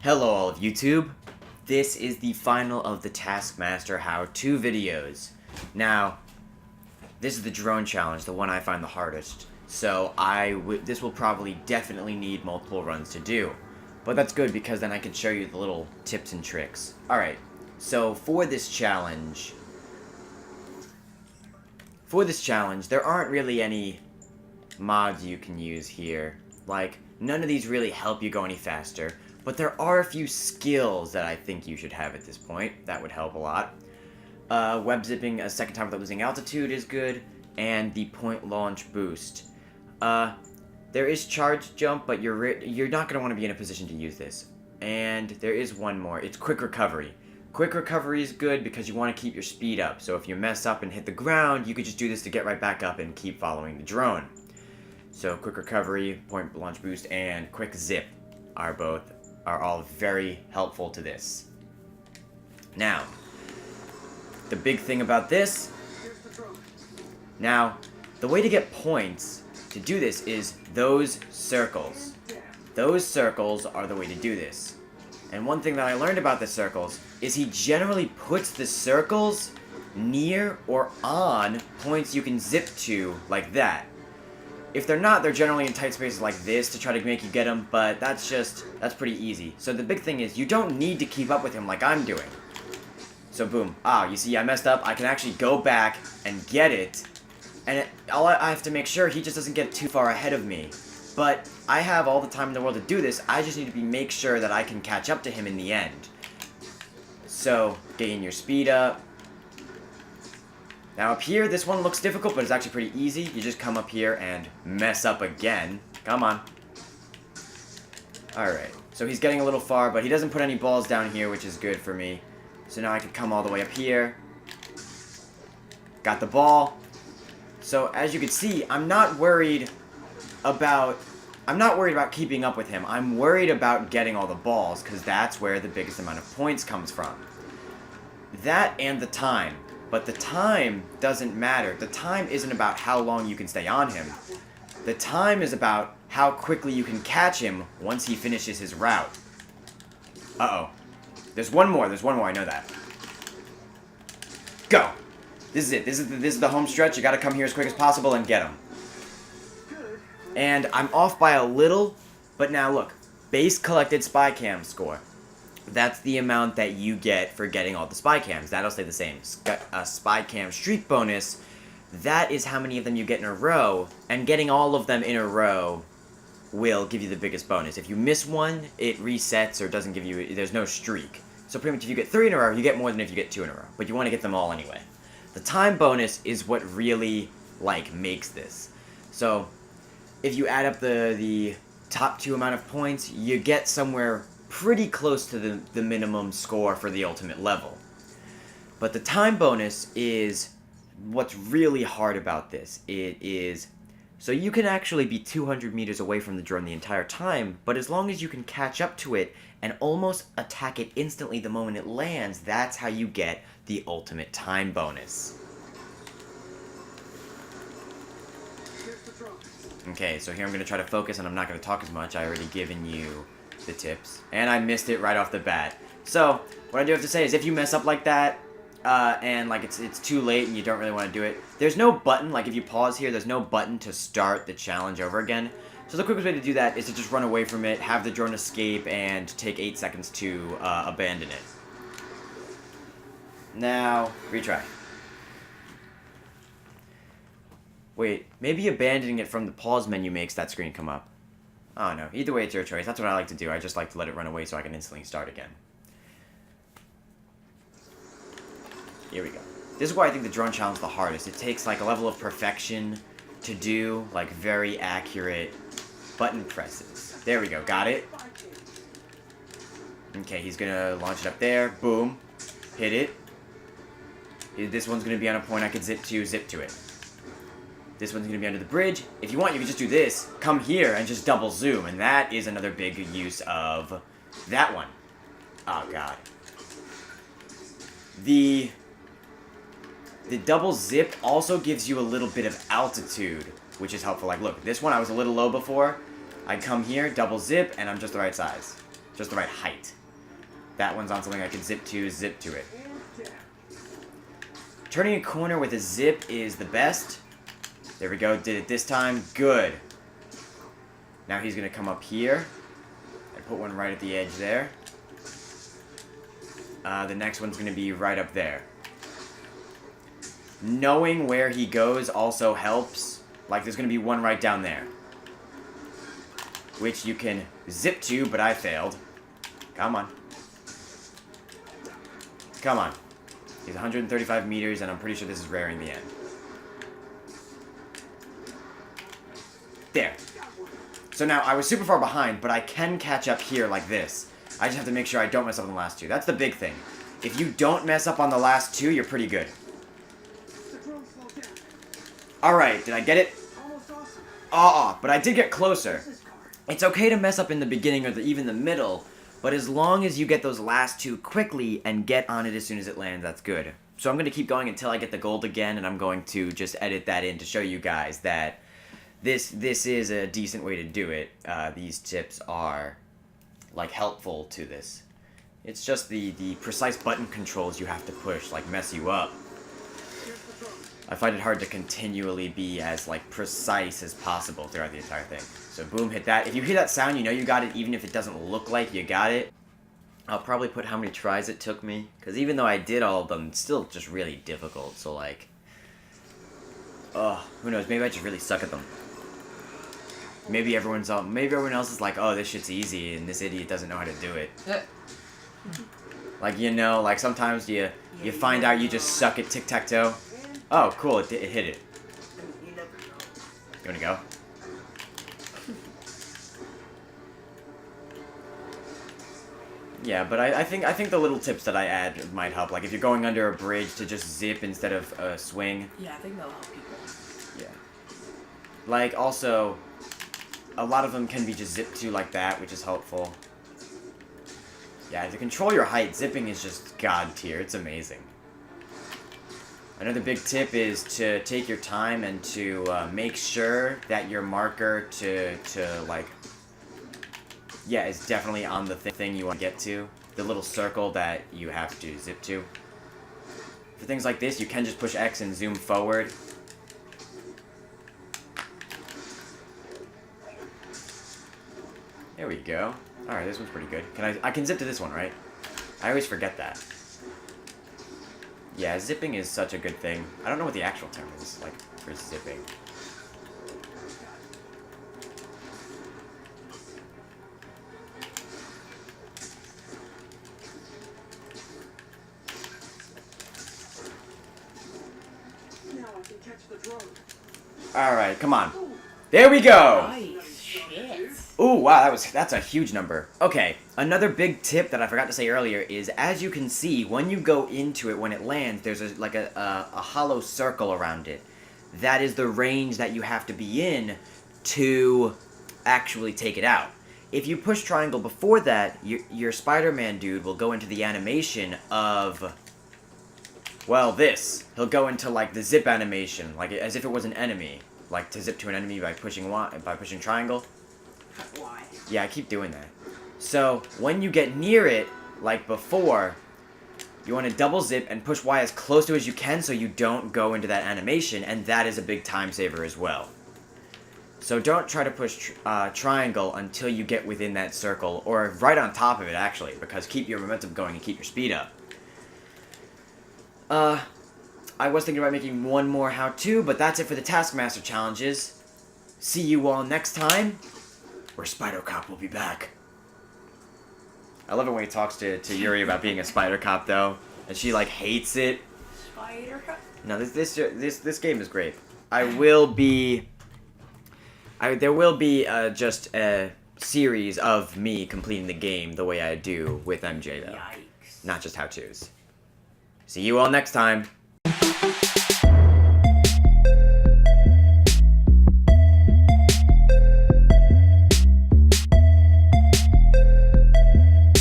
Hello all of YouTube. This is the final of the Taskmaster how-to videos. Now, this is the drone challenge, the one I find the hardest. So this will probably definitely need multiple runs to do. But that's good because then I can show you the little tips and tricks. Alright, so for this challenge, there aren't really any mods you can use here. Like, none of these really help you go any faster. But there are a few skills that I think you should have at this point. That would help a lot. Web zipping a second time without losing altitude is good. And the point launch boost. There is charge jump, but you're not going to want to be in a position to use this. And there is one more. It's quick recovery. Quick recovery is good because you want to keep your speed up. So if you mess up and hit the ground, you could just do this to get right back up and keep following the drone. So quick recovery, point launch boost, and quick zip are all very helpful to this. Now, the big thing about this, now, the way to get points to do this is those circles. Those circles are the way to do this. And one thing that I learned about the circles is he generally puts the circles near or on points you can zip to like that. If they're not, they're generally in tight spaces like this to try to make you get them, but that's pretty easy. So the big thing is, you don't need to keep up with him like I'm doing. So boom. You see I messed up. I can actually go back and get it, and I have to make sure he just doesn't get too far ahead of me. But I have all the time in the world to do this. I just need to make sure that I can catch up to him in the end. So, getting your speed up. Now up here, this one looks difficult, but it's actually pretty easy. You just come up here and mess up again. Come on. Alright, so he's getting a little far, but he doesn't put any balls down here, which is good for me. So now I can come all the way up here. Got the ball. So as you can see, I'm not worried about keeping up with him. I'm worried about getting all the balls, because that's where the biggest amount of points comes from. That and the time. But the time doesn't matter. The time isn't about how long you can stay on him. The time is about how quickly you can catch him once he finishes his route. Uh-oh. There's one more, I know that. Go! This is it. This is the home stretch. You gotta come here as quick as possible and get him. And I'm off by a little, but now look. Base collected spy cam score. That's the amount that you get for getting all the spy cams. That'll stay the same. A spy cam streak bonus, that is how many of them you get in a row, and getting all of them in a row will give you the biggest bonus. If you miss one, it resets or doesn't give you, there's no streak. So pretty much if you get 3 in a row, you get more than if you get 2 in a row. But you want to get them all anyway. The time bonus is what really, makes this. So, if you add up the top 2 amount of points, you get somewhere pretty close to the minimum score for the ultimate level. But the time bonus is what's really hard about this. It is, so you can actually be 200 meters away from the drone the entire time, but as long as you can catch up to it and almost attack it instantly the moment it lands, that's how you get the ultimate time bonus. Okay, so here I'm going to try to focus and I'm not going to talk as much. I already given you the tips, and I missed it right off the bat. So what I do have to say is, if you mess up like that, and it's too late and you don't really want to do it, there's no button. If you pause here, there's no button to start the challenge over again. So the quickest way to do that is to just run away from it, have the drone escape, and take 8 seconds to abandon it. Now retry. Wait, maybe abandoning it from the pause menu makes that screen come up. Oh no, either way it's your choice. That's what I like to do. I just like to let it run away so I can instantly start again. Here we go. This is why I think the drone challenge is the hardest. It takes a level of perfection to do very accurate button presses. There we go, got it. Okay, he's gonna launch it up there. Boom. Hit it. This one's gonna be on a point I could zip to it. This one's going to be under the bridge. If you want, you can just do this. Come here and just double zoom. And that is another big use of that one. Oh, God. The double zip also gives you a little bit of altitude, which is helpful. Look, this one I was a little low before. I come here, double zip, and I'm just the right size. just the right height. That one's on something I can zip to it. Turning a corner with a zip is the best. There we go, did it this time. Good. Now he's going to come up here. And put one right at the edge there. The next one's going to be right up there. Knowing where he goes also helps. Like, there's going to be one right down there. Which you can zip to, but I failed. Come on. Come on. He's 135 meters, and I'm pretty sure this is rare in the end. There. So now, I was super far behind, but I can catch up here like this. I just have to make sure I don't mess up on the last two. That's the big thing. If you don't mess up on the last two, you're pretty good. Alright, did I get it? But I did get closer. It's okay to mess up in the beginning or even the middle, but as long as you get those last two quickly and get on it as soon as it lands, that's good. So I'm going to keep going until I get the gold again, and I'm going to just edit that in to show you guys that this is a decent way to do it. These tips are, like, helpful to this. It's just the precise button controls you have to push, like, mess you up. I find it hard to continually be as, like, precise as possible throughout the entire thing. So boom, hit that. If you hear that sound, you know you got it, even if it doesn't look like you got it. I'll probably put how many tries it took me, because even though I did all of them, it's still just really difficult, so, like... who knows, maybe I just really suck at them. Maybe everyone else is like, oh, this shit's easy, and this idiot doesn't know how to do it. Like, you know, like, sometimes you find out you just suck at tic-tac-toe. Oh, cool, it hit it. You wanna go? Yeah, but I think the little tips that I add might help. Like, if you're going under a bridge, to just zip instead of swing. Yeah, I think that'll help people. Yeah. Like, also, a lot of them can be just zipped to like that, which is helpful. Yeah, to control your height, zipping is just god tier. It's amazing. Another big tip is to take your time and to make sure that your marker like... Yeah, it's definitely on the thing you want to get to. The little circle that you have to zip to. For things like this, you can just push X and zoom forward. There we go. Alright, this one's pretty good. I can zip to this one, right? I always forget that. Yeah, zipping is such a good thing. I don't know what the actual term is, like, for zipping. Alright, come on. There we go! Nice shit. Ooh, wow, that's a huge number. Okay, another big tip that I forgot to say earlier is, as you can see, when you go into it, when it lands, there's a hollow circle around it. That is the range that you have to be in to actually take it out. If you push triangle before that, your Spider-Man dude will go into the animation of... Well, this. He'll go into, like, the zip animation, like, as if it was an enemy. Like, to zip to an enemy by pushing triangle. Why? Yeah, I keep doing that. So, when you get near it, like before, you want to double zip and push Y as close to as you can so you don't go into that animation, and that is a big time saver as well. So don't try to push triangle until you get within that circle, or right on top of it, actually, because keep your momentum going and keep your speed up. I was thinking about making one more how-to, but that's it for the Taskmaster challenges. See you all next time, where Spider Cop will be back. I love it when he talks to Yuri about being a Spider Cop, though, and she, like, hates it. Spider Cop? No, this game is great. There will be just a series of me completing the game the way I do with MJ, though. Yikes. Not just how-tos. See you all next time.